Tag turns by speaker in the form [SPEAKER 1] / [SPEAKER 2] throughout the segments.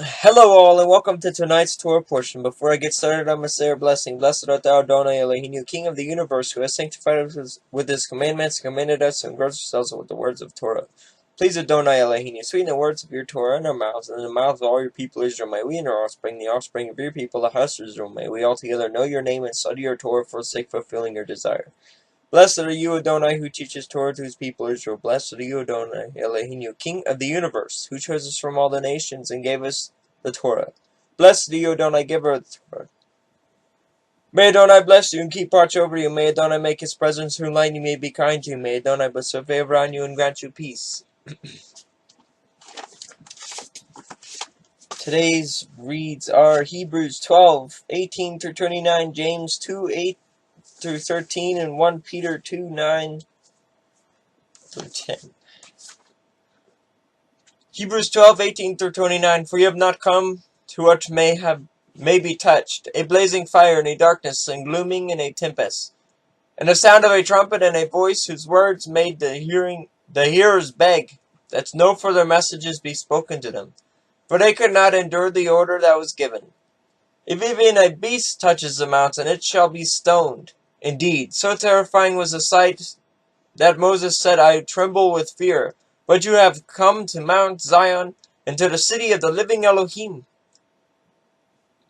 [SPEAKER 1] Hello all, and welcome to tonight's Torah portion. Before I get started, I must say our blessing. Blessed art thou, Adonai Eloheinu, King of the universe, who has sanctified us with his commandments, commanded us, and grows ourselves with the words of Torah. Please, Adonai Eloheinu, sweeten the words of your Torah in our mouths, and in the mouths of all your people Israel. May we and our offspring, the offspring of your people, the house of Israel, may we altogether know your name and study your Torah for the sake of fulfilling your desire. Blessed are you, Adonai, who teaches Torah to his people Israel. Blessed are you, Adonai, Eloheinu, King of the universe, who chose us from all the nations and gave us the Torah. Blessed are you, Adonai, giver of the Torah. May Adonai bless you and keep watch over you. May Adonai make his presence through light, you may be kind to you. May Adonai bestow favor on you and grant you peace. Today's reads are Hebrews 12:18 through 29, James 2:8 through 13, and 1 Peter 2:9 through 10. Hebrews 12:18 through 29. For you have not come to what may be touched, a blazing fire and a darkness and glooming and a tempest, and the sound of a trumpet and a voice whose words made the hearers beg that no further messages be spoken to them, for they could not endure the order that was given. If even a beast touches the mountain, it shall be stoned. Indeed, so terrifying was the sight that Moses said, I tremble with fear. But you have come to Mount Zion, and to the city of the living Elohim,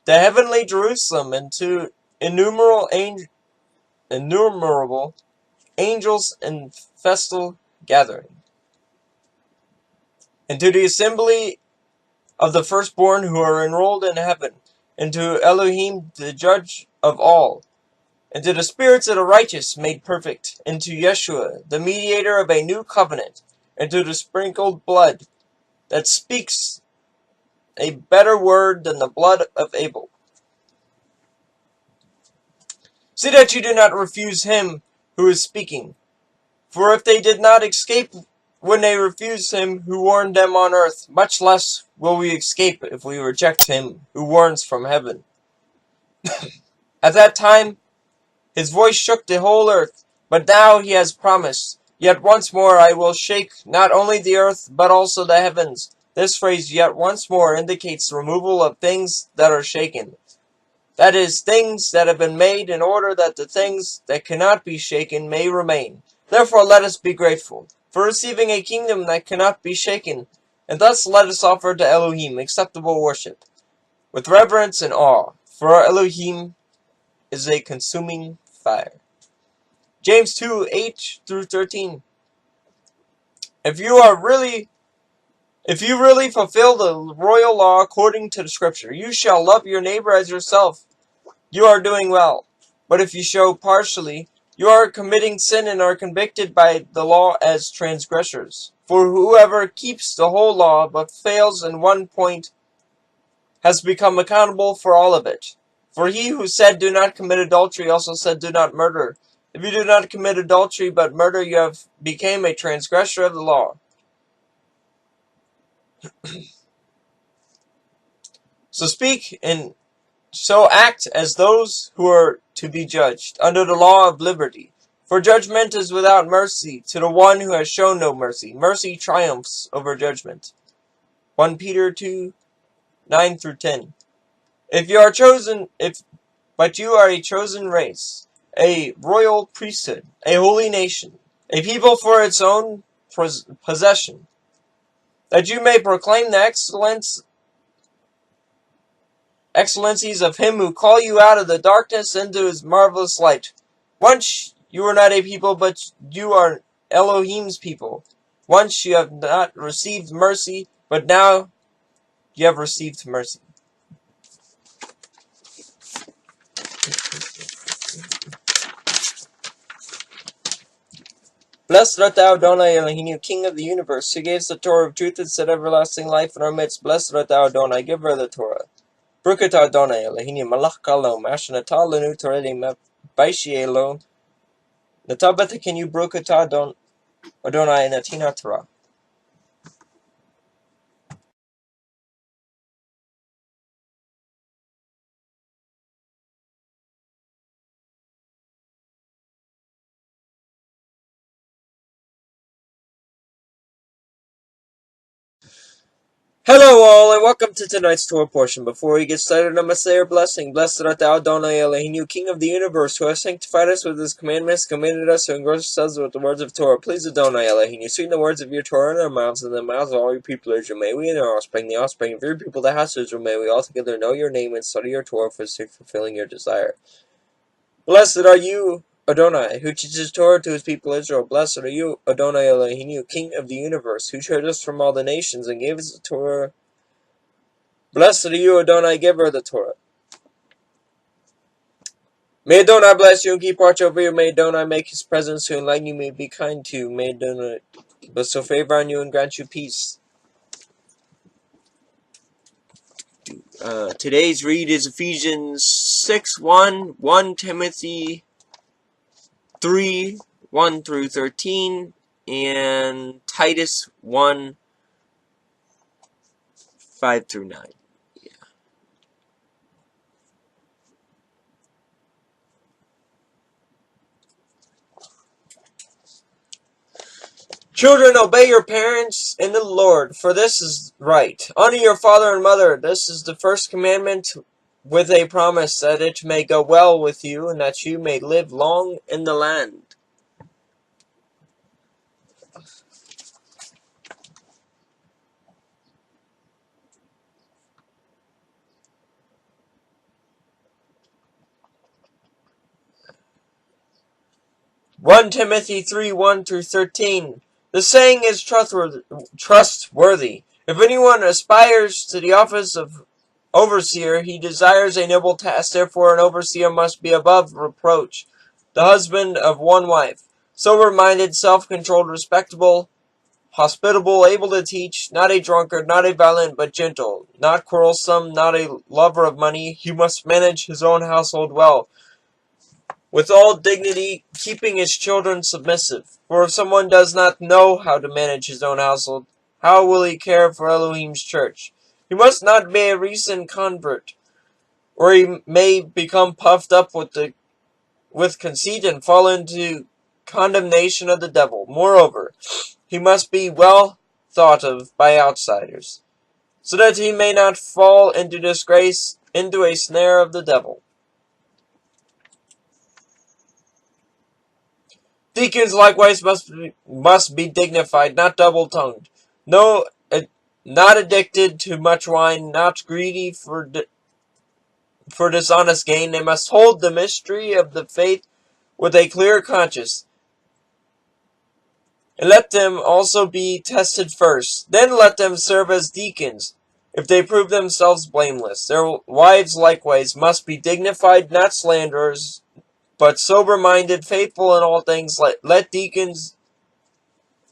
[SPEAKER 1] the heavenly Jerusalem, and to innumerable angels in festal gathering, and to the assembly of the firstborn who are enrolled in heaven, and to Elohim, the judge of all, and to the spirits of the righteous made perfect, and to Yeshua, the mediator of a new covenant, and to the sprinkled blood that speaks a better word than the blood of Abel. See that you do not refuse him who is speaking. For if they did not escape when they refused him who warned them on earth, much less will we escape if we reject him who warns from heaven. At that time his voice shook the whole earth, but now he has promised, yet once more I will shake not only the earth, but also the heavens. This phrase, yet once more, indicates the removal of things that are shaken. That is, things that have been made in order that the things that cannot be shaken may remain. Therefore let us be grateful for receiving a kingdom that cannot be shaken, and thus let us offer to Elohim acceptable worship, with reverence and awe, for our Elohim is a consuming fire. James 2:8 through 13. If you really fulfill the royal law according to the scripture, you shall love your neighbor as yourself, you are doing well. But if you show partially, you are committing sin and are convicted by the law as transgressors. For whoever keeps the whole law but fails in one point has become accountable for all of it. For he who said, do not commit adultery, also said, do not murder. If you do not commit adultery but murder, you have become a transgressor of the law. So act as those who are to be judged, under the law of liberty. For judgment is without mercy to the one who has shown no mercy. Mercy triumphs over judgment. 1 Peter 2:9 through 10. But you are a chosen race, a royal priesthood, a holy nation, a people for its own possession, that you may proclaim the excellencies of him who called you out of the darkness into his marvelous light. Once you were not a people, but you are Elohim's people. Once you have not received mercy, but now you have received mercy. Blessed art thou, Adonai Eloheinu, King of the universe, who gave the Torah of truth and set everlasting life in our midst. Blessed art thou, Adonai, giver of the Torah. Baruch Adonai Eloheinu, malach kalom, asher natah lanu Torah baishi elo. Natah betekenu Baruch Adonai natina Torah. Hello all, and welcome to tonight's Torah portion. Before we get started, I must say our blessing. Blessed art thou, Adonai Eloheinu, King of the universe, who has sanctified us with his commandments, commanded us to engross ourselves with the words of Torah. Please, Adonai Eloheinu, sweeten the words of your Torah in our mouths and the mouths of all your people, Israel. May we and our offspring, the offspring of your people, the house of Israel, may we all together know your name and study your Torah for the sake of fulfilling your desire. Blessed are you, Adonai, who teaches Torah to his people Israel. Blessed are you, Adonai Eloheinu, King of the universe, who chose us from all the nations and gave us the Torah. Blessed are you, Adonai, giver of the Torah. May Adonai bless you and keep watch over you. May Adonai make his presence to enlighten you. May be kind to you. May Adonai bestow favor on you and grant you peace. Today's read is Ephesians 6:1, 1 Timothy 3, 1 through 13, and Titus 1, 5 through 9. Children, obey your parents in the Lord, for this is right. Honor your father and mother. This is the first commandment with a promise that it may go well with you and that you may live long in the land. One Timothy 3, 1 through 13. The saying is trustworthy. If anyone aspires to the office of overseer, he desires a noble task. Therefore an overseer must be above reproach, the husband of one wife, sober-minded, self-controlled, respectable, hospitable, able to teach, not a drunkard, not a violent, but gentle, not quarrelsome, not a lover of money. He must manage his own household well, with all dignity, keeping his children submissive. For if someone does not know how to manage his own household, how will he care for Elohim's church? He must not be a recent convert, or he may become puffed up with conceit and fall into condemnation of the devil. Moreover, he must be well thought of by outsiders, so that he may not fall into disgrace, into a snare of the devil. Deacons likewise must be dignified, not double-tongued, no, not addicted to much wine, not greedy for dishonest gain. They must hold the mystery of the faith with a clear conscience, and let them also be tested first. Then let them serve as deacons, if they prove themselves blameless. Their wives likewise must be dignified, not slanderers, but sober-minded, faithful in all things. Let deacons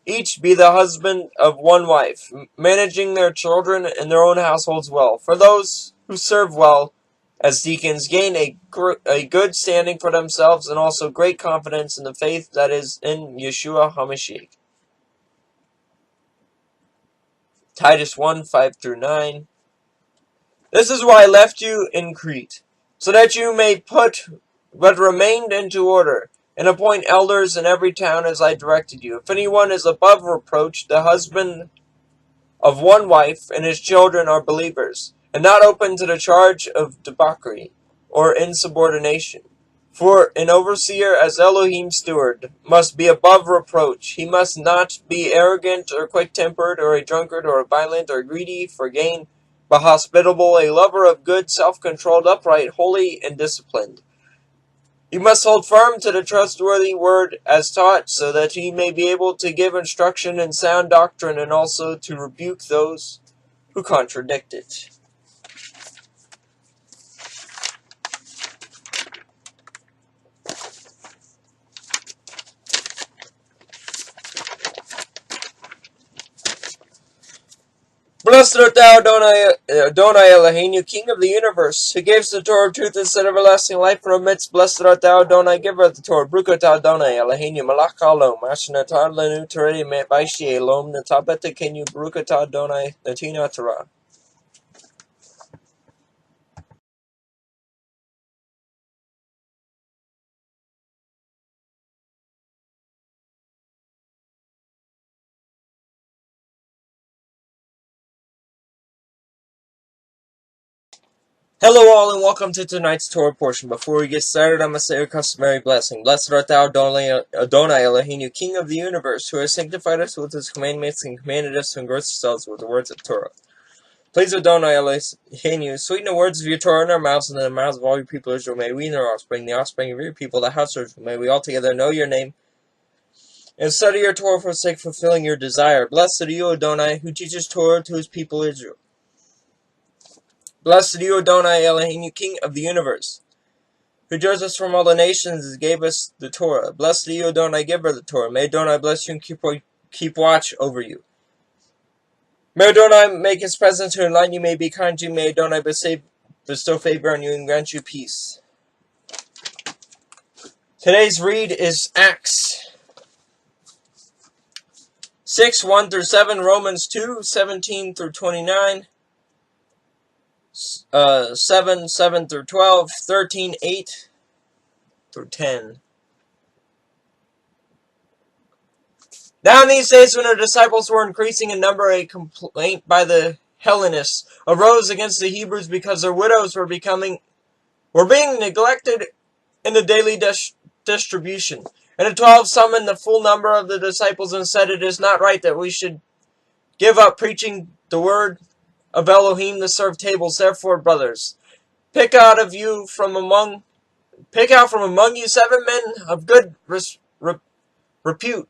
[SPEAKER 1] each be the husband of one wife, managing their children and their own households well. For those who serve well as deacons gain a good standing for themselves and also great confidence in the faith that is in Yeshua HaMashiach. Titus 1, 5 through 9. This is why I left you in Crete, so that you may put what remained into order, and appoint elders in every town as I directed you. If anyone is above reproach, the husband of one wife, and his children are believers, and not open to the charge of debauchery or insubordination. For an overseer, as Elohim's steward, must be above reproach. He must not be arrogant or quick-tempered or a drunkard or violent or greedy for gain, but hospitable, a lover of good, self-controlled, upright, holy, and disciplined. He must hold firm to the trustworthy word as taught, so that he may be able to give instruction in sound doctrine and also to rebuke those who contradict it. Blessed art thou, Adonai Eloheinu, King of the universe, who gives the Torah of truth instead of everlasting life from amidst. Blessed art thou, Adonai, giver of the Torah. Baruch atah Adonai Eloheinu, Malach Halom, Ashnatar Lenu Teredi Vaishi Elom, Natabeta Kenu, Baruch atah Adonai, Natina Torah. Hello all and welcome to tonight's Torah portion. Before we get started, I must say a customary blessing. Blessed art thou, Adonai Eloheinu, King of the universe, who has sanctified us with his commandments and commanded us to engross ourselves with the words of Torah. Please, Adonai Eloheinu, sweeten the words of your Torah in our mouths and in the mouths of all your people Israel. May we and our offspring, the offspring of your people, the house of Israel, may we all together know your name and study your Torah for the sake of fulfilling your desire. Blessed are you, Adonai, who teaches Torah to his people Israel. Blessed are you, Adonai Eloheinu, King of the universe, who judged us from all the nations and gave us the Torah. Blessed are you, Adonai, giver of the Torah. May Adonai bless you and keep watch over you. May Adonai make his presence to enlighten you, may be kind to you, may Adonai bestow favor on you and grant you peace. Today's read is Acts 6, 1 through 7, Romans 2, 17 through 29, 7, 7 through 12, 13, 8 through 10. Now in these days when the disciples were increasing in number, a complaint by the Hellenists arose against the Hebrews because their widows were being neglected in the daily distribution. And the 12 summoned the full number of the disciples and said, "It is not right that we should give up preaching the word of Elohim to serve tables. Therefore, brothers, pick out from among you 7 men of good repute,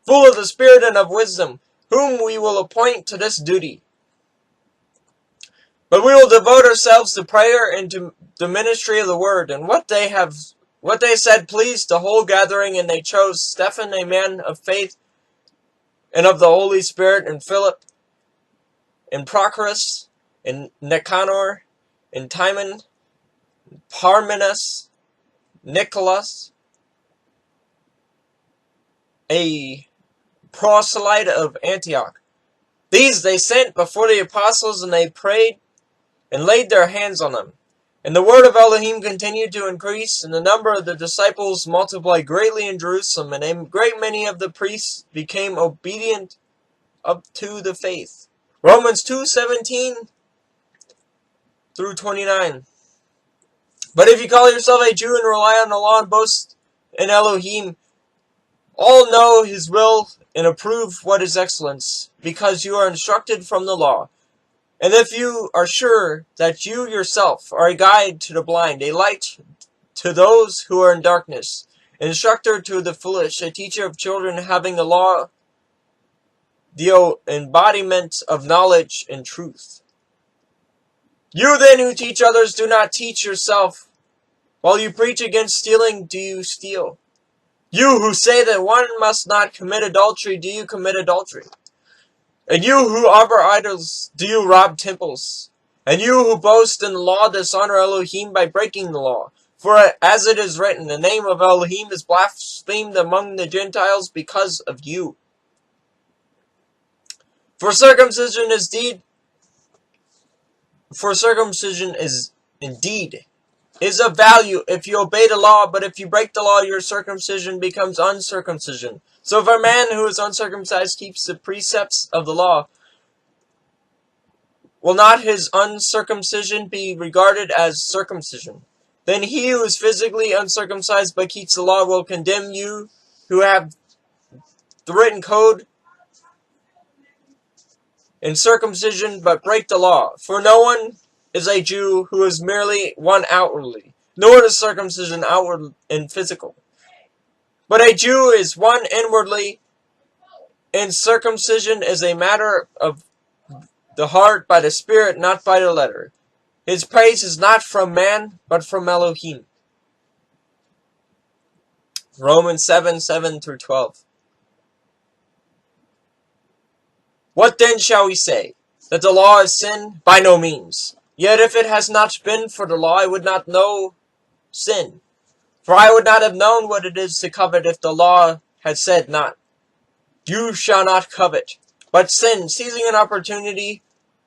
[SPEAKER 1] full of the Spirit and of wisdom, whom we will appoint to this duty. But we will devote ourselves to prayer and to the ministry of the word." And what they said pleased the whole gathering, and they chose Stephen, a man of faith and of the Holy Spirit, and Philip, and Prochorus, and Nicanor, and Timon, Parmenas, Nicholas, a proselyte of Antioch. These they sent before the apostles, and they prayed and laid their hands on them. And the word of Elohim continued to increase, and the number of the disciples multiplied greatly in Jerusalem, and a great many of the priests became obedient up to the faith. Romans 2, 17 through 29. But if you call yourself a Jew and rely on the law and boast in Elohim, all know his will and approve what is excellence, because you are instructed from the law. And if you are sure that you yourself are a guide to the blind, a light to those who are in darkness, an instructor to the foolish, a teacher of children, having the law, the embodiment of knowledge and truth. You then who teach others, do not teach yourself. While you preach against stealing, do you steal? You who say that one must not commit adultery, do you commit adultery? And you who offer idols, do you rob temples? And you who boast in the law, dishonor Elohim by breaking the law. For as it is written, the name of Elohim is blasphemed among the Gentiles because of you. For circumcision is indeed of value if you obey the law, but if you break the law, your circumcision becomes uncircumcision. So if a man who is uncircumcised keeps the precepts of the law, will not his uncircumcision be regarded as circumcision? Then he who is physically uncircumcised but keeps the law will condemn you who have the written code in circumcision but break the law. For no one is a Jew who is merely one outwardly, nor is circumcision outward and physical. But a Jew is one inwardly, and circumcision is a matter of the heart by the Spirit, not by the letter. His praise is not from man, but from Elohim. Romans 7, 7 through 12. What then shall we say? That the law is sin? By no means. Yet if it has not been for the law, I would not know sin. For I would not have known what it is to covet if the law had said not, "You shall not covet." But sin, seizing an opportunity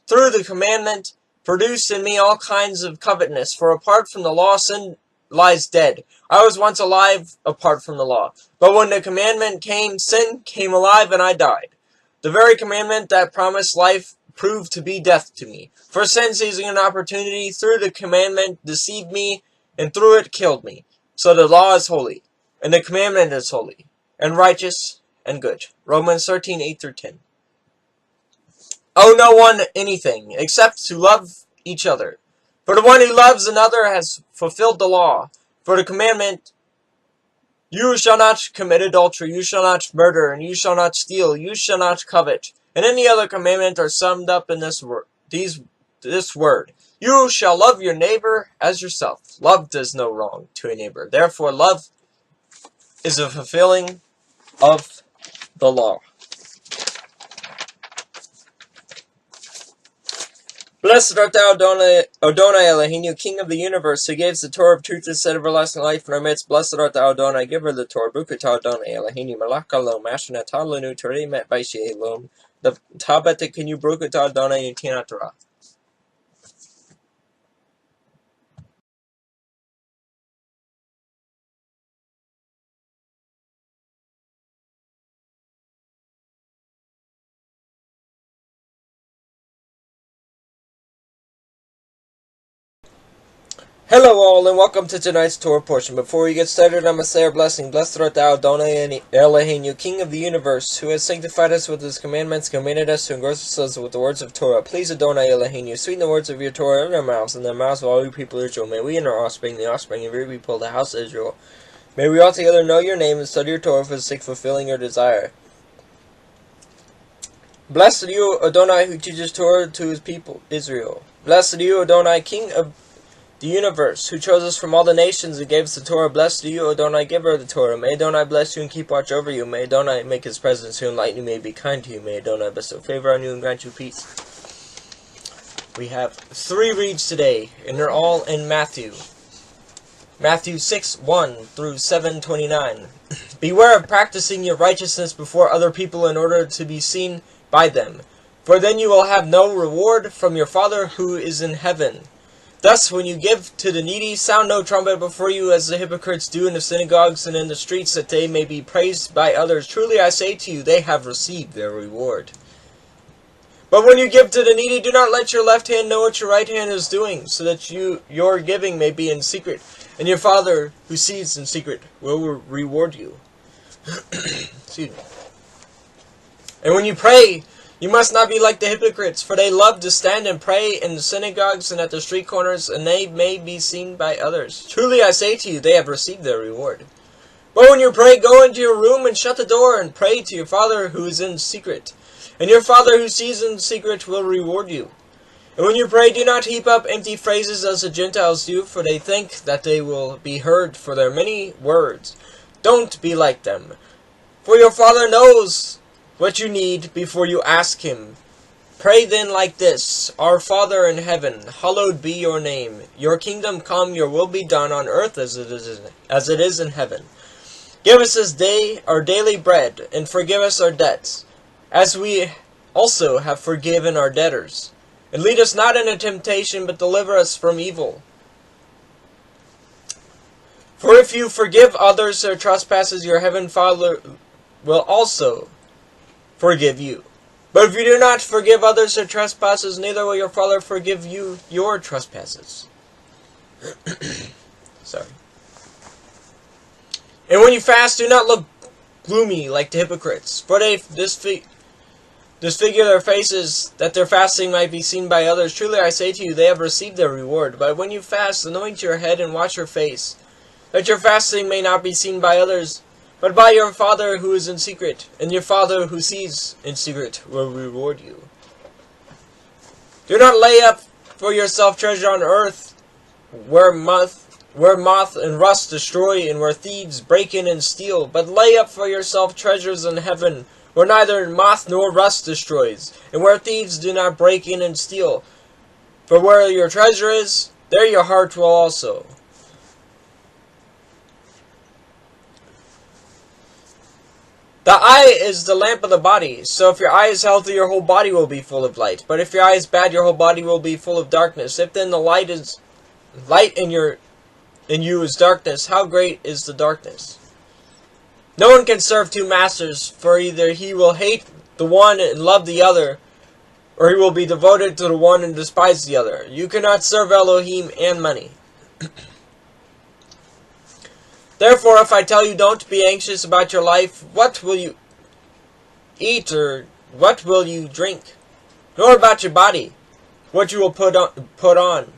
[SPEAKER 1] through the commandment, produced in me all kinds of covetousness. For apart from the law, sin lies dead. I was once alive apart from the law. But when the commandment came, sin came alive and I died. The very commandment that promised life proved to be death to me. For sin, seizing an opportunity through the commandment, deceived me, and through it killed me. So the law is holy, and the commandment is holy, and righteous, and good. Romans 13:8-10. Owe no one anything, except to love each other. For the one who loves another has fulfilled the law. For the commandment, you shall not commit adultery, you shall not murder, and you shall not steal, you shall not covet, and any other commandment are summed up in this word. You shall love your neighbor as yourself. Love does no wrong to a neighbor. Therefore, love is a fulfilling of the law. Blessed art thou, Adonai Eloheinu, King of the universe, who gives the Torah of truth and set everlasting life in our midst. Blessed art thou, Adonai, giver of the Torah, Bukatah Adonai Eloheinu, Malach Alom, Ashnatah Lenu, Terei Met Baishei Elom, the Tabatekinu, Bukatah Adonai, Yutina Torah. Hello all, and welcome to tonight's Torah portion. Before we get started, I must say our blessing. Blessed art thou, Adonai Eloheinu, King of the universe, who has sanctified us with his commandments, commanded us to engross ourselves with the words of Torah. Please, Adonai Eloheinu, sweeten the words of your Torah in our mouths, and the mouths of all your people Israel. May we and our offspring, the offspring of your people, the house of Israel, may we all together know your name and study your Torah for the sake of fulfilling your desire. Blessed are you, Adonai, who teaches Torah to his people, Israel. Blessed are you, Adonai, King of the universe, who chose us from all the nations and gave us the Torah. Blessed are you, Adonai, giver of the Torah. May Adonai bless you and keep watch over you. May Adonai make his presence to enlighten you, may be kind to you. May Adonai bestow favor on you and grant you peace. We have 3 reads today, and they're all in Matthew. Matthew 6:1-7:29. Beware of practicing your righteousness before other people in order to be seen by them, for then you will have no reward from your Father who is in heaven. Thus, when you give to the needy, sound no trumpet before you, as the hypocrites do in the synagogues and in the streets, that they may be praised by others. Truly I say to you, they have received their reward. But when you give to the needy, do not let your left hand know what your right hand is doing, so that your giving may be in secret, and your Father who sees in secret will reward you. Excuse me. And when you pray, you must not be like the hypocrites, for they love to stand and pray in the synagogues and at the street corners, and they may be seen by others. Truly I say to you, they have received their reward. But when you pray, go into your room and shut the door, and pray to your Father who is in secret. And your Father who sees in secret will reward you. And when you pray, do not heap up empty phrases as the Gentiles do, for they think that they will be heard for their many words. Don't be like them, for your Father knows what you need before you ask him. Pray then like this: Our Father in heaven, hallowed be your name. Your kingdom come, your will be done on earth as it is in heaven. Give us this day our daily bread, and forgive us our debts, as we also have forgiven our debtors. And lead us not into temptation, but deliver us from evil. For if you forgive others their trespasses, your heavenly Father will also forgive you. But if you do not forgive others their trespasses, neither will your Father forgive you your trespasses. Sorry. And when you fast, do not look gloomy like the hypocrites, for they disfigure their faces, that their fasting might be seen by others. Truly I say to you, they have received their reward. But when you fast, anoint your head and wash your face, that your fasting may not be seen by others, but by your Father who is in secret, and your Father who sees in secret will reward you. Do not lay up for yourself treasure on earth, where moth and rust destroy, and where thieves break in and steal. But lay up for yourself treasures in heaven, where neither moth nor rust destroys, and where thieves do not break in and steal. For where your treasure is, there your heart will also. The eye is the lamp of the body, so if your eye is healthy, your whole body will be full of light. But if your eye is bad, your whole body will be full of darkness. If then the light in you is darkness, how great is the darkness? No one can serve 2 masters, for either he will hate the one and love the other, or he will be devoted to the one and despise the other. You cannot serve Elohim and money. Therefore, if I tell you don't be anxious about your life, what will you eat or what will you drink? Nor about your body, what you will put on.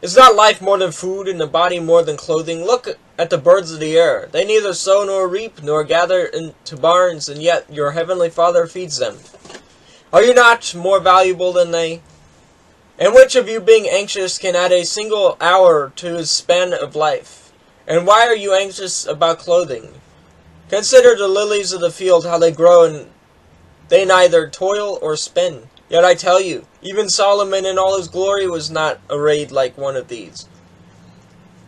[SPEAKER 1] Is not life more than food, and the body more than clothing? Look at the birds of the air. They neither sow nor reap, nor gather into barns, and yet your heavenly Father feeds them. Are you not more valuable than they? And which of you, being anxious, can add a single hour to his span of life? And why are you anxious about clothing? Consider the lilies of the field, how they grow, and they neither toil or spin. Yet I tell you, even Solomon in all his glory was not arrayed like one of these.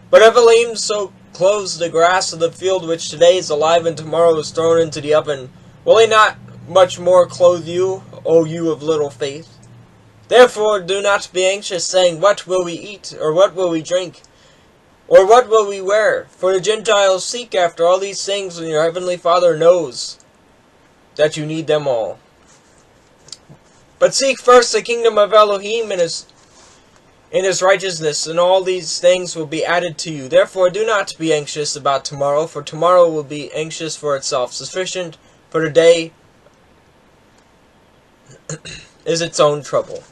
[SPEAKER 1] But if Elohim so clothes the grass of the field, which today is alive and tomorrow is thrown into the oven, will he not much more clothe you, O you of little faith? Therefore do not be anxious, saying, what will we eat, or what will we drink, or what will we wear? For the Gentiles seek after all these things, and your heavenly Father knows that you need them all. But seek first the kingdom of Elohim and his righteousness, and all these things will be added to you. Therefore do not be anxious about tomorrow, for tomorrow will be anxious for itself. Sufficient for the day is its own trouble.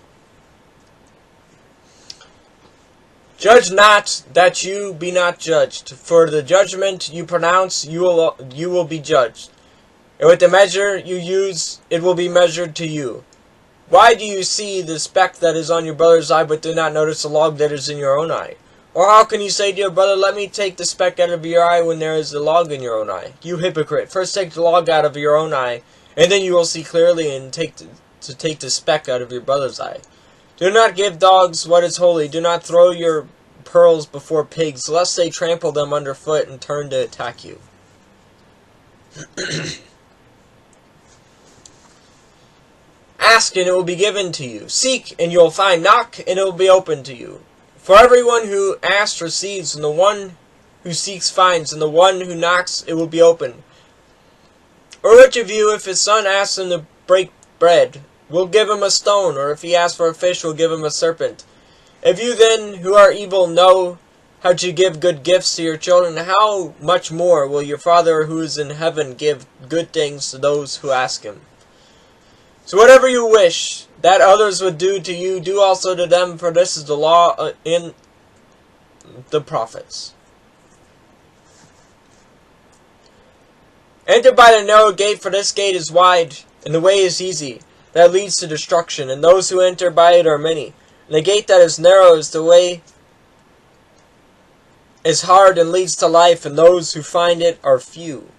[SPEAKER 1] Judge not, that you be not judged. For the judgment you pronounce, you will be judged. And with the measure you use, it will be measured to you. Why do you see the speck that is on your brother's eye, but do not notice the log that is in your own eye? Or how can you say to your brother, let me take the speck out of your eye, when there is a log in your own eye? You hypocrite, first take the log out of your own eye, and then you will see clearly and take the speck out of your brother's eye. Do not give dogs what is holy. Do not throw your pearls before pigs, lest they trample them underfoot and turn to attack you. Ask, and it will be given to you. Seek, and you will find. Knock, and it will be opened to you. For everyone who asks receives, and the one who seeks finds, and the one who knocks it will be opened. Or which of you, if his son asks him to break bread, will give him a stone? Or if he asks for a fish, will give him a serpent? If you then, who are evil, know how to give good gifts to your children, how much more will your Father who is in heaven give good things to those who ask him? So whatever you wish that others would do to you, do also to them, for this is the law in the prophets. Enter by the narrow gate, for this gate is wide, and the way is easy, that leads to destruction, and those who enter by it are many. And the gate that is narrow is the way is hard and leads to life, and those who find it are few.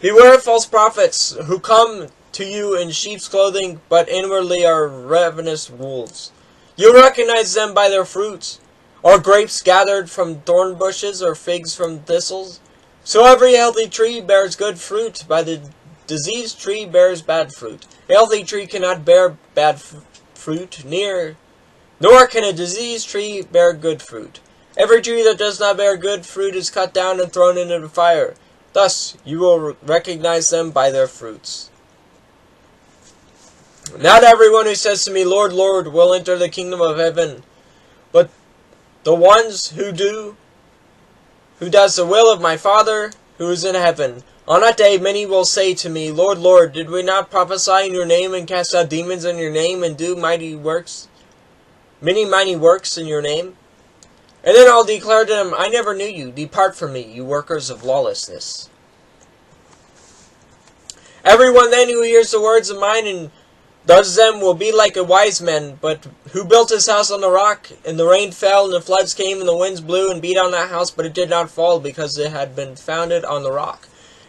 [SPEAKER 1] Beware of false prophets, who come to you in sheep's clothing, but inwardly are ravenous wolves. You recognize them by their fruits. Are grapes gathered from thorn bushes, or figs from thistles? So every healthy tree bears good fruit, by the diseased tree bears bad fruit. A healthy tree cannot bear bad fruit, nor can a diseased tree bear good fruit. Every tree that does not bear good fruit is cut down and thrown into the fire. Thus you will recognize them by their fruits. Not everyone who says to me, Lord, Lord, will enter the kingdom of heaven, but the ones who does the will of my Father who is in heaven. On that day many will say to me, Lord, Lord, did we not prophesy in your name, and cast out demons in your name, and do many mighty works in your name? And then I'll declare to them, I never knew you. Depart from me, you workers of lawlessness. Everyone then who hears the words of mine and does them will be like a wise man, but who built his house on the rock, and the rain fell, and the floods came, and the winds blew and beat on that house, but it did not fall, because it had been founded on the rock.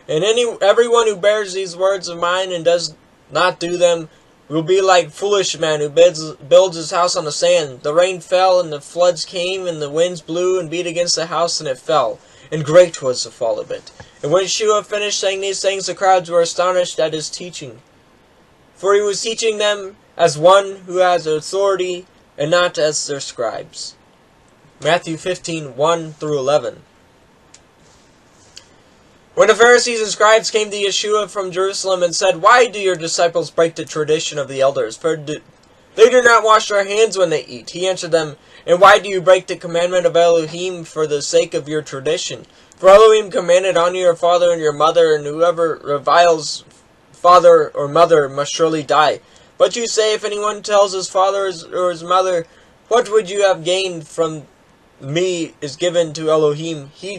[SPEAKER 1] And everyone who bears these words of mine and does not do them will be like foolish man who builds his house on the sand. The rain fell, and the floods came, and the winds blew and beat against the house, and it fell. And great was the fall of it. And when Yeshua finished saying these things, the crowds were astonished at his teaching. For he was teaching them as one who has authority, and not as their scribes. Matthew 15:1-11. When the Pharisees and scribes came to Yeshua from Jerusalem and said, "Why do your disciples break the tradition of the elders? For they do not wash their hands when they eat." He answered them, "And why do you break the commandment of Elohim for the sake of your tradition? For Elohim commanded, honor your father and your mother, and whoever reviles father or mother must surely die. But you say, if anyone tells his father or his mother, 'What would you have gained from me is given to Elohim,' he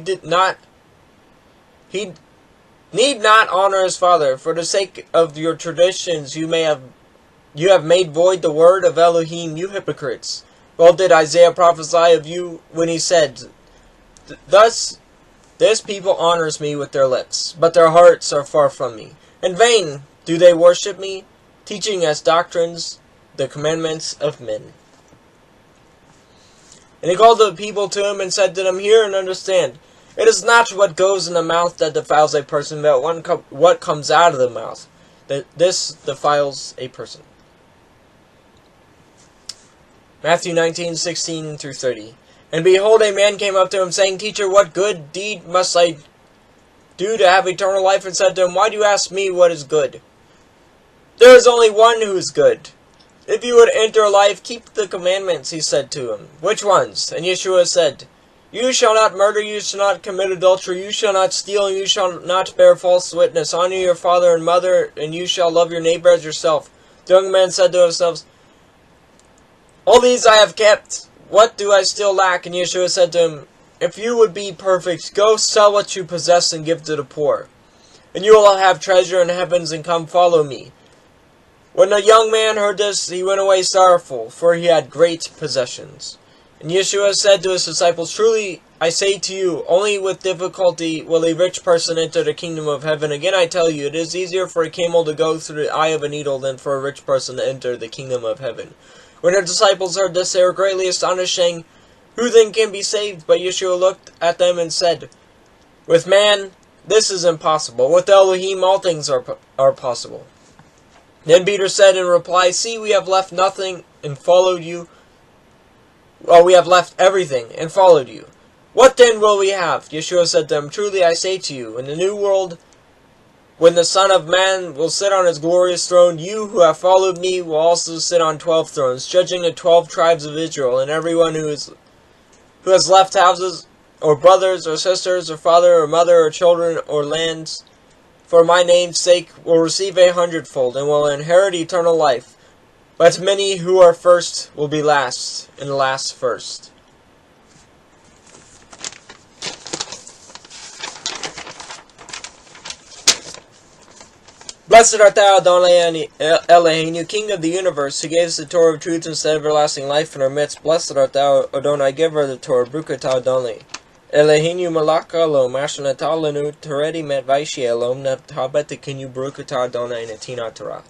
[SPEAKER 1] need not honor his father. For the sake of your traditions you have made void the word of Elohim, you hypocrites. Well did Isaiah prophesy of you when he said, 'Thus this people honors me with their lips, but their hearts are far from me. In vain do they worship me, teaching as doctrines the commandments of men.'" And he called the people to him and said to them, "Hear and understand. It is not what goes in the mouth that defiles a person, but what comes out of the mouth. This defiles a person." Matthew 19:16-30. And behold, a man came up to him, saying, "Teacher, what good deed must I do to have eternal life?" And said to him, "Why do you ask me what is good? There is only one who is good. If you would enter life, keep the commandments," he said to him. "Which ones?" And Yeshua said, "You shall not murder, you shall not commit adultery, you shall not steal, and you shall not bear false witness. Honor your father and mother, and you shall love your neighbor as yourself." The young man said to himself, "All these I have kept. What do I still lack?" And Yeshua said to him, "If you would be perfect, go sell what you possess and give to the poor, and you will have treasure in heavens, and come follow me." When the young man heard this, he went away sorrowful, for he had great possessions. And Yeshua said to his disciples, "Truly I say to you, only with difficulty will a rich person enter the kingdom of heaven. Again I tell you, it is easier for a camel to go through the eye of a needle than for a rich person to enter the kingdom of heaven." When the disciples heard this, they were greatly astonished, saying, "Who then can be saved?" But Yeshua looked at them and said, "With man this is impossible. With Elohim all things are possible." Then Peter said in reply, "See, we have left nothing and followed you. Well, we have left everything and followed you. What then will we have?" Yeshua said to them, "Truly I say to you, in the new world, when the Son of Man will sit on his glorious throne, you who have followed me will also sit on 12 thrones, judging the 12 tribes of Israel. And everyone who has left houses, or brothers, or sisters, or father, or mother, or children, or lands, for my name's sake, will receive 100-fold, and will inherit eternal life. But many who are first will be last, and the last first." Blessed art thou, Adonai Eloheinu, King of the universe, who gave us the Torah of truth instead of everlasting life in our midst. Blessed art thou, Adonai, giver of the Torah, Baruch atah Adonai. Eloheinu malach alom, asher natah lanu teredi met vaishi alom, natabet tekinu Baruch atah Adonai netina Torah.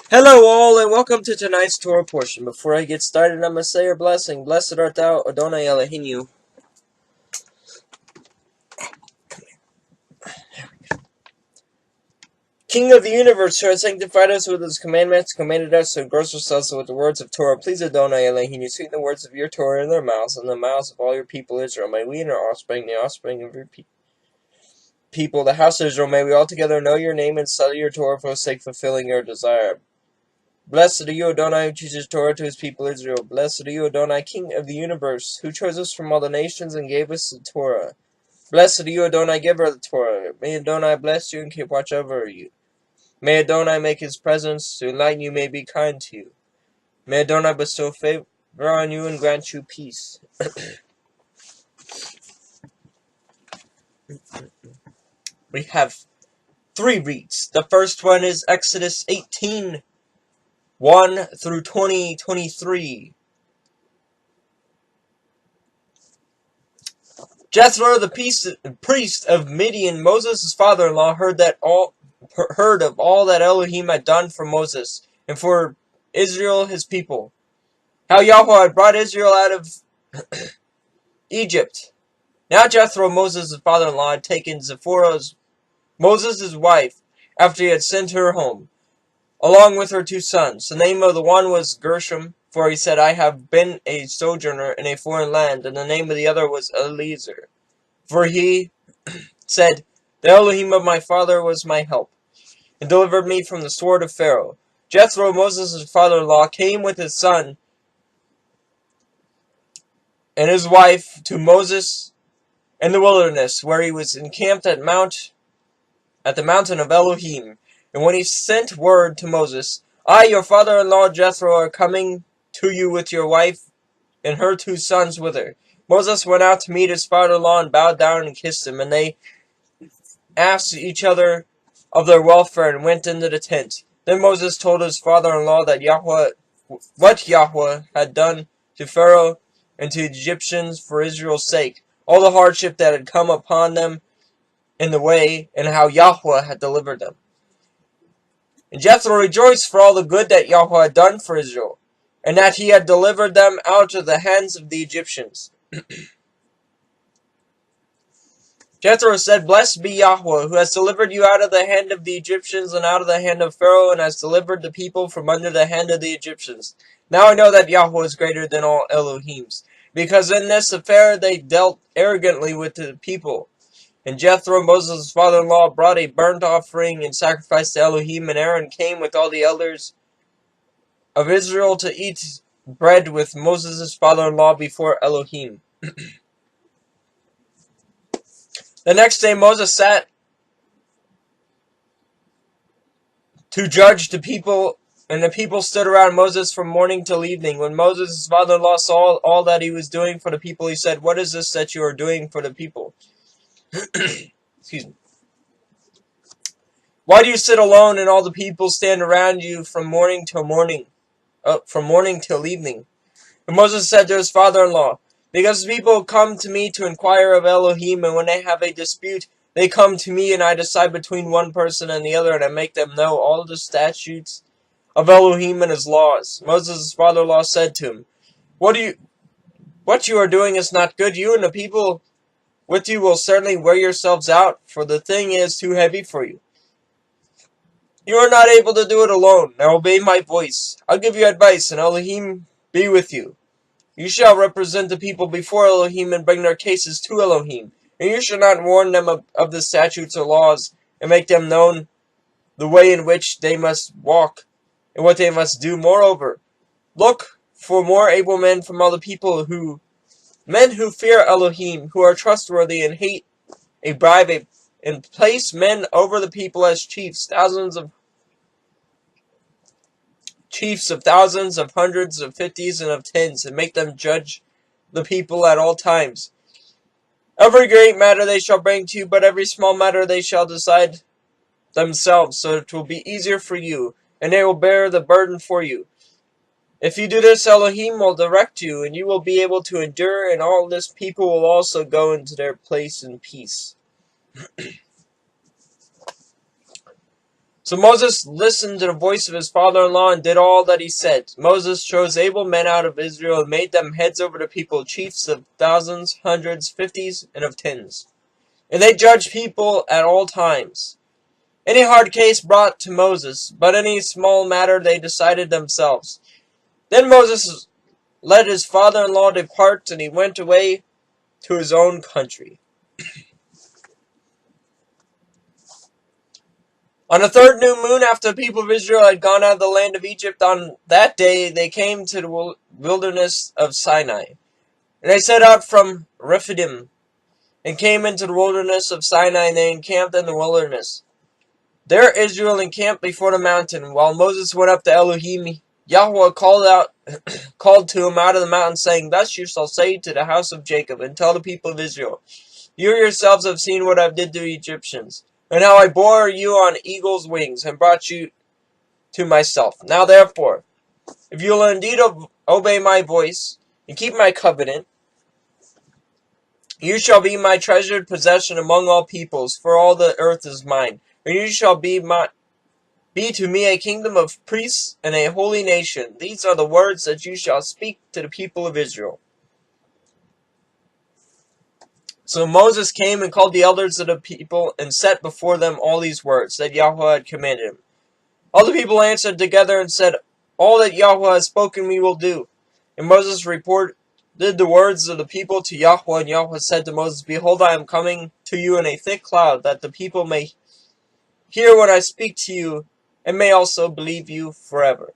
[SPEAKER 1] Hello all, and welcome to tonight's Torah portion. Before I get started, I'm going to say your blessing. Blessed art thou, Adonai Eloheinu. King of the universe, who has sanctified us with his commandments, commanded us to engross ourselves with the words of Torah. Please, Adonai Eloheinu, sweeten the words of your Torah in their mouths, and the mouths of all your people Israel. May we and our offspring, the offspring of your people, the house of Israel, may we altogether know your name and study your Torah for the sake of fulfilling your desire. Blessed are you, Adonai, who teaches Torah to his people Israel. Blessed are you, Adonai, King of the universe, who chose us from all the nations and gave us the Torah. Blessed are you, Adonai, giver of the Torah. May Adonai bless you and keep watch over you. May Adonai make his presence to enlighten you, may be kind to you. May Adonai bestow favor on you and grant you peace. We have 3 reads. The first one is Exodus 18, 1 through 23. Jethro, the priest of Midian, Moses' father-in-law, heard of all that Elohim had done for Moses and for Israel his people, how Yahweh had brought Israel out of Egypt. Now Jethro, Moses' father-in-law, had taken Zipporah's, Moses' wife, after he had sent her home, along with her 2 sons. The name of the one was Gershom, for he said, I have been a sojourner in a foreign land, and the name of the other was Eliezer, for he said, the Elohim of my father was my help, and delivered me from the sword of Pharaoh. Jethro, Moses' father-in-law, came with his son and his wife to Moses in the wilderness, where he was encamped at the mountain of Elohim. And when he sent word to Moses, I, your father-in-law Jethro, are coming to you with your wife and her 2 sons with her. Moses went out to meet his father-in-law and bowed down and kissed him, and they asked each other of their welfare and went into the tent. Then Moses told his father-in-law that what Yahweh had done to Pharaoh and to the Egyptians for Israel's sake, all the hardship that had come upon them in the way, and how Yahweh had delivered them. And Jethro rejoiced for all the good that Yahweh had done for Israel, and that he had delivered them out of the hands of the Egyptians. Jethro said, Blessed be Yahweh, who has delivered you out of the hand of the Egyptians and out of the hand of Pharaoh, and has delivered the people from under the hand of the Egyptians. Now I know that Yahweh is greater than all Elohims, because in this affair they dealt arrogantly with the people. And Jethro, Moses' father-in-law, brought a burnt offering and sacrificed to Elohim, and Aaron came with all the elders of Israel to eat bread with Moses' father-in-law before Elohim. The next day Moses sat to judge the people, and the people stood around Moses from morning till evening. When Moses' father-in-law saw all that he was doing for the people, he said, What is this that you are doing for the people? Excuse me. Why do you sit alone and all the people stand around you from morning till evening? And Moses said to his father-in-law, Because people come to me to inquire of Elohim, and when they have a dispute, they come to me, and I decide between one person and the other, and I make them know all the statutes of Elohim and his laws. Moses' father-in-law said to him, What you are doing is not good. You and the people with you will certainly wear yourselves out, for the thing is too heavy for you. You are not able to do it alone. Now obey my voice. I'll give you advice, and Elohim be with you. You shall represent the people before Elohim and bring their cases to Elohim. And you shall not warn them of the statutes or laws, and make them known the way in which they must walk, and what they must do. Moreover, look for more able men from all the people, men who fear Elohim, who are trustworthy and hate a bribe, and place men over the people as chiefs of thousands, of hundreds, of fifties, and of tens, and make them judge the people at all times. Every great matter they shall bring to you, but every small matter they shall decide themselves, so it will be easier for you, and they will bear the burden for you. If you do this, Elohim will direct you, and you will be able to endure, and all this people will also go into their place in peace. So Moses listened to the voice of his father-in-law and did all that he said. Moses chose able men out of Israel and made them heads over the people, chiefs of thousands, hundreds, fifties, and of tens. And they judged people at all times. Any hard case brought to Moses, but any small matter they decided themselves. Then Moses let his father-in-law depart, and he went away to his own country. On the 3rd new moon, after the people of Israel had gone out of the land of Egypt, on that day they came to the wilderness of Sinai. And they set out from Rephidim, and came into the wilderness of Sinai, and they encamped in the wilderness. There Israel encamped before the mountain. While Moses went up to Elohim, Yahweh called to him out of the mountain, saying, Thus you shall say to the house of Jacob, and tell the people of Israel, You yourselves have seen what I did to the Egyptians, and how I bore you on eagle's wings, and brought you to myself. Now therefore, if you will indeed obey my voice, and keep my covenant, you shall be my treasured possession among all peoples, for all the earth is mine. And you shall be to me a kingdom of priests and a holy nation. These are the words that you shall speak to the people of Israel. So Moses came and called the elders of the people, and set before them all these words that Yahweh had commanded him. All the people answered together and said, All that Yahweh has spoken we will do. And Moses reported the words of the people to Yahweh, and Yahweh said to Moses, Behold, I am coming to you in a thick cloud, that the people may hear when I speak to you, and may also believe you forever.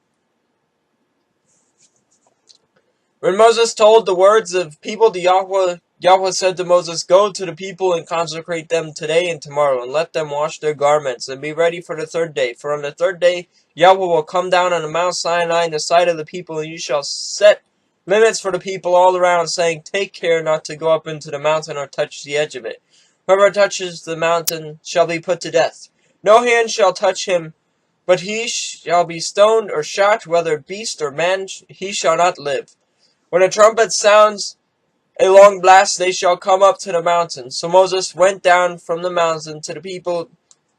[SPEAKER 1] When Moses told the words of people to Yahweh, Yahweh said to Moses, Go to the people and consecrate them today and tomorrow, and let them wash their garments, and be ready for the third day. For on the third day Yahweh will come down on the Mount Sinai in the sight of the people, and you shall set limits for the people all around, saying, Take care not to go up into the mountain or touch the edge of it. Whoever touches the mountain shall be put to death. No hand shall touch him, but he shall be stoned or shot, whether beast or man, he shall not live. When a trumpet sounds a long blast, they shall come up to the mountain. So Moses went down from the mountain to the people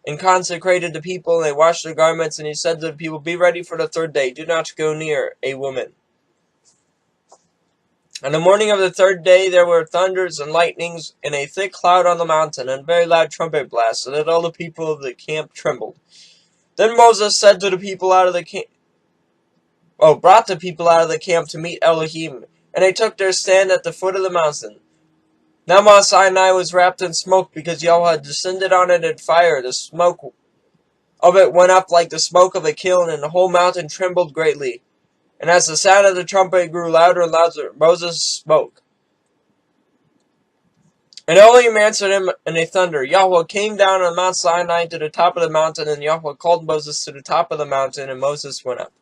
[SPEAKER 1] and consecrated the people, and they washed their garments, and he said to the people, Be ready for the third day, do not go near a woman. On the morning of the third day there were thunders and lightnings, and a thick cloud on the mountain, and a very loud trumpet blast, so that all the people of the camp trembled. Then Moses said to the people out of the camp, brought the people out of the camp to meet Elohim, and they took their stand at the foot of the mountain. Now Mount Sinai was wrapped in smoke, because Yahweh had descended on it in fire. The smoke of it went up like the smoke of a kiln, and the whole mountain trembled greatly. And as the sound of the trumpet grew louder and louder, Moses spoke. And Elohim answered him in a thunder. Yahweh came down on Mount Sinai to the top of the mountain, and Yahweh called Moses to the top of the mountain, and Moses went up.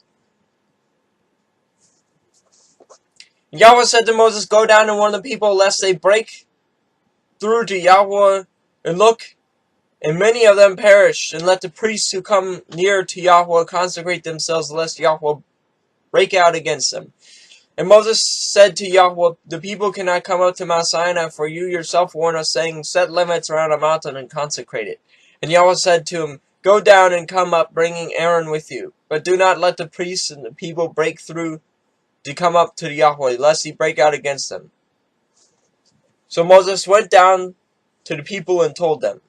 [SPEAKER 1] Yahweh said to Moses, Go down and warn the people, lest they break through to Yahweh and look, and many of them perish. And let the priests who come near to Yahweh consecrate themselves, lest Yahweh break out against them. And Moses said to Yahweh, The people cannot come up to Mount Sinai, for you yourself warn us, saying, Set limits around a mountain and consecrate it. And Yahweh said to him, Go down and come up, bringing Aaron with you. But do not let the priests and the people break through to come up to Yahweh, lest he break out against them. So Moses went down to the people and told them.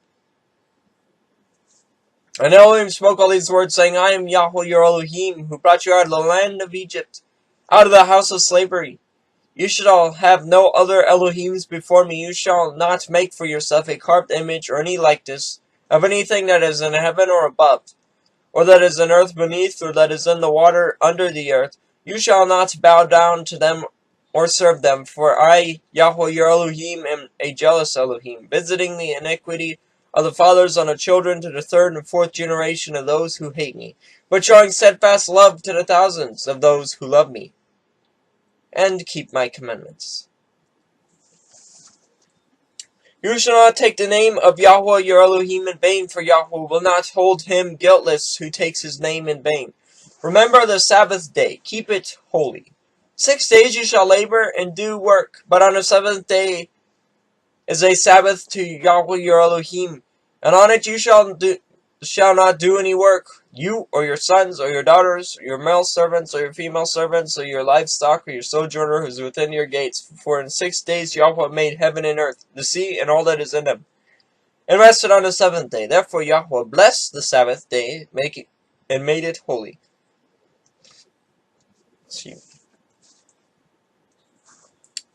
[SPEAKER 1] And Elohim spoke all these words, saying, I am Yahweh your Elohim, who brought you out of the land of Egypt, out of the house of slavery. You shall have no other Elohims before me. You shall not make for yourself a carved image or any likeness of anything that is in heaven or above, or that is in earth beneath, or that is in the water under the earth. You shall not bow down to them or serve them, for I, Yahweh your Elohim, am a jealous Elohim, visiting the iniquity of the fathers on the children to the third and fourth generation of those who hate me, but showing steadfast love to the thousands of those who love me and keep my commandments. You shall not take the name of Yahweh your Elohim in vain, for Yahweh will not hold him guiltless who takes his name in vain. Remember the Sabbath day, keep it holy. 6 days you shall labor and do work, but on the seventh day is a Sabbath to Yahweh your Elohim, and on it you shall not do any work, you or your sons or your daughters, or your male servants or your female servants, or your livestock or your sojourner who is within your gates. For in 6 days Yahweh made heaven and earth, the sea, and all that is in them, and rested on the seventh day. Therefore Yahweh blessed the Sabbath day, and made it holy.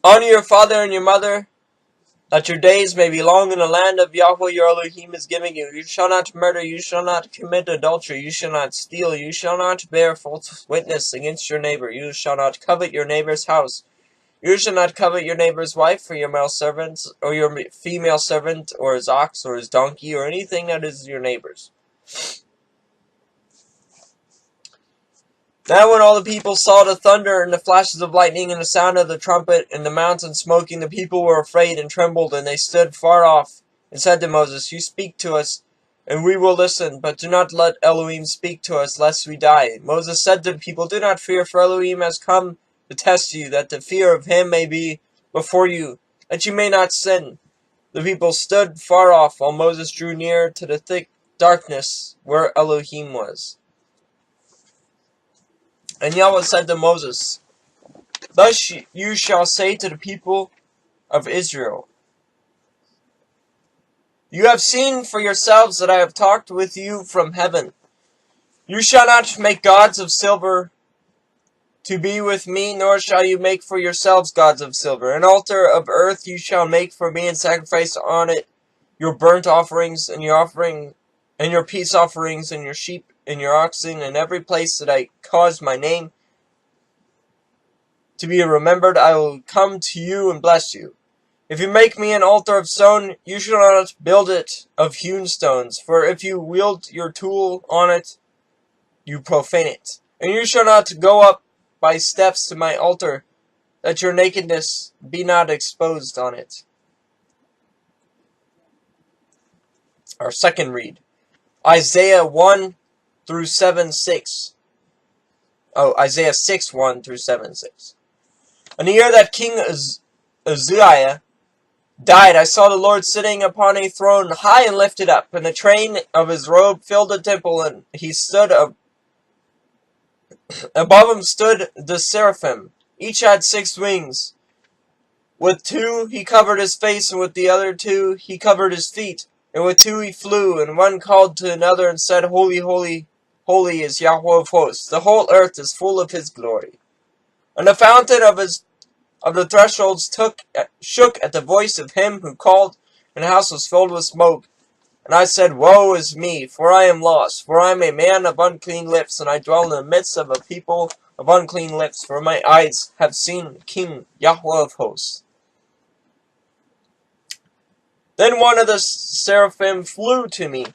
[SPEAKER 1] Honor your father and your mother, that your days may be long in the land of Yahweh your Elohim is giving you. You shall not murder, you shall not commit adultery, you shall not steal, you shall not bear false witness against your neighbor, you shall not covet your neighbor's house, you shall not covet your neighbor's wife, or your male servant, or your female servant, or his ox, or his donkey, or anything that is your neighbor's. Now when all the people saw the thunder and the flashes of lightning and the sound of the trumpet and the mountain smoking, the people were afraid and trembled, and they stood far off and said to Moses, You speak to us, and we will listen, but do not let Elohim speak to us, lest we die. Moses said to the people, Do not fear, for Elohim has come to test you, that the fear of him may be before you, that you may not sin. The people stood far off, while Moses drew near to the thick darkness where Elohim was. And Yahweh said to Moses, Thus you shall say to the people of Israel, You have seen for yourselves that I have talked with you from heaven. You shall not make gods of silver to be with me, nor shall you make for yourselves gods of silver. An altar of earth you shall make for me, and sacrifice on it your burnt offerings, and your peace offerings, and your sheep, and your oxen, and every place that I cause my name to be remembered, I will come to you and bless you. If you make me an altar of stone, you shall not build it of hewn stones, for if you wield your tool on it, you profane it. And you shall not go up by steps to my altar, that your nakedness be not exposed on it. Our second read, Isaiah 1 through 7:6. Isaiah 6, 1 through 7:6. In the year that King Uzziah died, I saw the Lord sitting upon a throne, high and lifted up, and the train of his robe filled the temple, and he stood above him stood the seraphim. Each had 6 wings. With 2 he covered his face, and with the other 2 he covered his feet. And with 2 he flew, and one called to another and said, Holy, holy, holy is Yahweh of hosts. The whole earth is full of his glory. And the fountain of the thresholds shook at the voice of him who called, and the house was filled with smoke. And I said, Woe is me, for I am lost, for I am a man of unclean lips, and I dwell in the midst of a people of unclean lips, for my eyes have seen King Yahweh of hosts. Then one of the seraphim flew to me,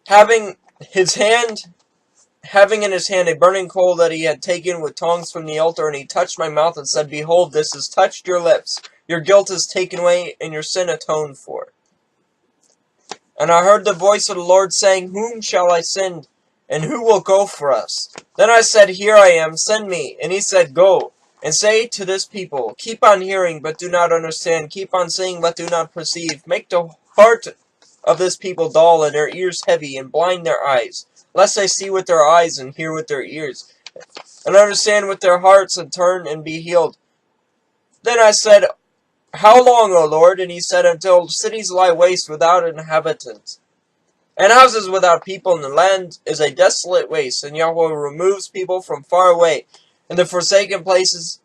[SPEAKER 1] having in his hand a burning coal that he had taken with tongs from the altar, and he touched my mouth and said, Behold, this has touched your lips. Your guilt is taken away, and your sin atoned for. And I heard the voice of the Lord saying, Whom shall I send, and who will go for us? Then I said, Here I am, send me. And he said, Go, and say to this people, Keep on hearing, but do not understand. Keep on seeing, but do not perceive. Make the heart of this people dull, and their ears heavy, and blind their eyes, lest they see with their eyes, and hear with their ears, and understand with their hearts, and turn and be healed. Then I said, How long, O Lord? And he said, Until cities lie waste without inhabitants, and houses without people, and the land is a desolate waste, and Yahweh removes people from far away, and the forsaken places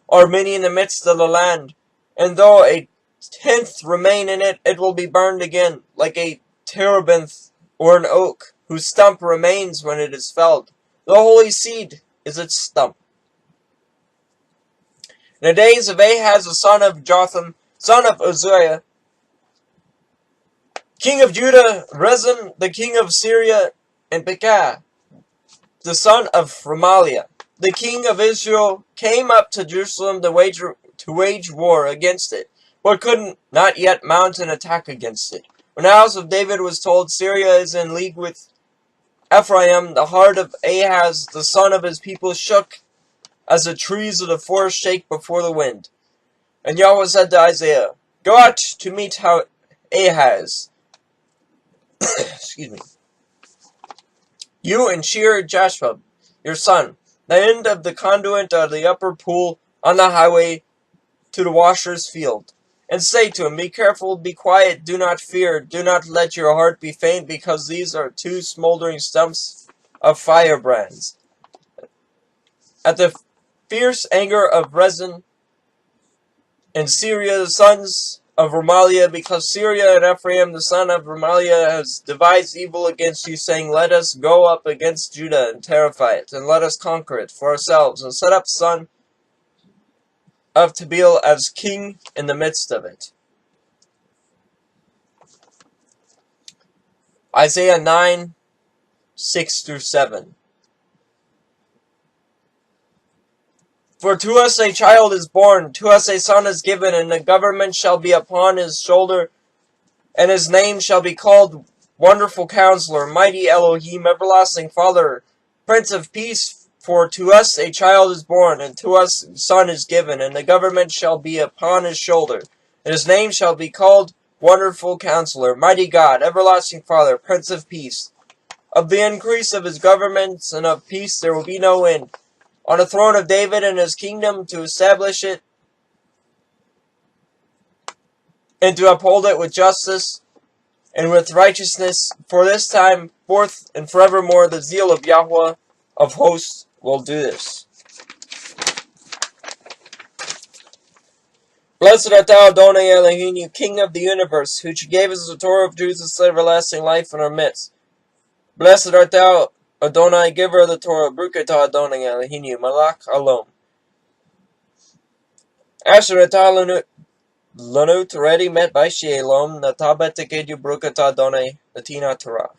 [SPEAKER 1] are many in the midst of the land. And though a tenth remain in it, it will be burned again, like a terebinth or an oak, whose stump remains when it is felled. The holy seed is its stump. In the days of Ahaz the son of Jotham, son of Uzziah, king of Judah, Rezin the king of Syria, and Pekah the son of Remaliah, the king of Israel, came up to Jerusalem to wage war against it, but could not yet mount an attack against it. When the house of David was told, Syria is in league with Ephraim, the heart of Ahaz the son of his people shook as the trees of the forest shake before the wind. And Yahweh said to Isaiah, Go out to meet Ahaz. Excuse me. You and Shear Jashub, your son, the end of the conduit of the upper pool on the highway to the washer's field. And say to him, Be careful, be quiet, do not fear, do not let your heart be faint, because these are 2 smoldering stumps of firebrands. At the fierce anger of Rezin and Syria, the sons of Remaliah, because Syria and Ephraim, the son of Remaliah, has devised evil against you, saying, Let us go up against Judah and terrify it, and let us conquer it for ourselves, and set up son of Tabeel as king in the midst of it. Isaiah 9, 6 through 7. For to us a child is born, to us a son is given, and the government shall be upon his shoulder, and his name shall be called Wonderful Counselor, Mighty Elohim, Everlasting Father, Prince of Peace. For to us a child is born, and to us a son is given, and the government shall be upon his shoulder, and his name shall be called Wonderful Counselor, Mighty God, Everlasting Father, Prince of Peace. Of the increase of his governments and of peace there will be no end, on the throne of David and his kingdom, to establish it and to uphold it with justice and with righteousness, for this time forth and forevermore the zeal of Yahweh of hosts will do this. Blessed art thou, Adonai Eloheinu, King of the universe, who gave us the Torah of truth and everlasting life in our midst. Blessed art thou, Adonai, giver of the Torah, Baruch atah Adonai Eloheinu, Malach Alom. Asher atah lanut ready met by Shalom, Natabet tekedu Baruch atah Adonai, Latina Torah.